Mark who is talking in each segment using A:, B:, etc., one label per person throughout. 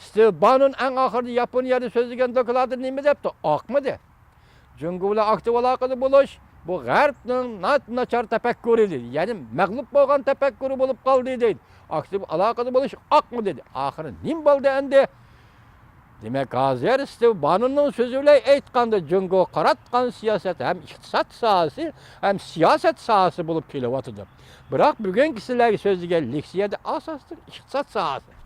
A: Steve Bannon en ahırda Yaponiyada sözlügen dokladı nime depti? Akmıdı. Çünkü bula aktif alakalı buluş, bu G'arbning naçar tefekkürü dedi. Yani mağlup bolgan tefekkürü bolup kaldı dedi. Aktif alakalı buluş akmı dedi. Ahırı nim boldu endi? Demek hazır Steve Bannon'un sözüyle aytqanda Jungo qaratqan siyaset hem iqtisat sahası hem siyaset sahası bulup kelyaptydy. Biroq bugungi sizlarga sözlügen leksiyada asasdır iqtisat sahası.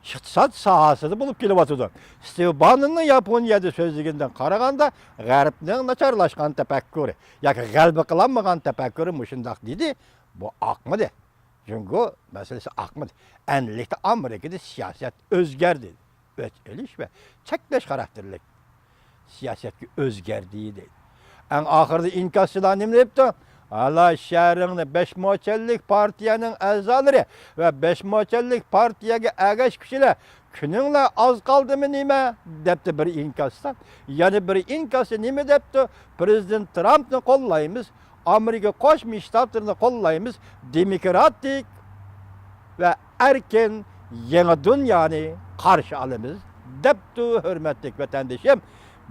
A: İqtisat sahasını bulup kelyaptydy. Steve Bannon'un Yaponiyada sözlüginden qaraganda G'arbning naçarlaşkan tefekkürü, yoki g'alba qilinmagan tefekkürü muşundaq dedi. Bu akmıdı. Jungo meselesi akmıdı. Enlikte Amerika'da siyaset özgerdi. Eliş ve çekleş karakterlik siyasetki özgerdiği değil. En ahırda inkasçılar ne yaptı? Allah şehrini 5 moçellik partiyanın azaları ve 5 moçellik partiyaga agaş kişiler gününle az kaldı mı nime depti bir inkasçılar. Yani bir inkasçı nime depti? Prezident Trump'ını kollayımız, Amerika Koşmuş Ştatlarını kollayımız, demokratik ve erken yeni dünyanı karşı alımız depti hürmetlik vatandaşım.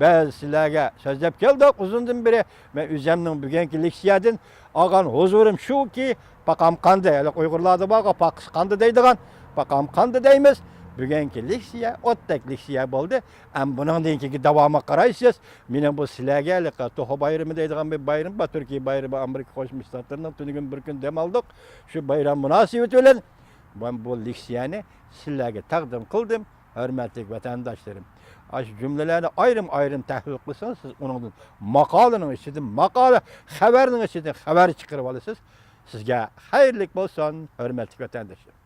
A: Ben sizlerge sözlep keldik uzundan beri. Ben üzemnin bugünkü leksiyadın ağan huzurum şu ki bakam kandı. Yani Uygurlarda bağa pak kandı deydiğen bakam kandı deymiz. Bugünkü leksiya ottek leksiya oldu. Ama bunun deyinki devamı qaraysiz. Benim bu sizlerge Toho bayramı deydiğen bir bayram var. Türkiye bayramı Amerika Koşmuş Ştatlarından tünügün bir gün dem aldık. Şu bayram münasebet öyle. Ben bu leksiyani sizlerge takdim kıldım. Hürmetli vatandaşlarım. Aş cümlelerini ayrım tahlil kılsanız siz onun makalının içinden makale, haberinin içinden haber çıkarıp alırsınız. Sizge hayırlık olsun hürmetli vatandaşlarım.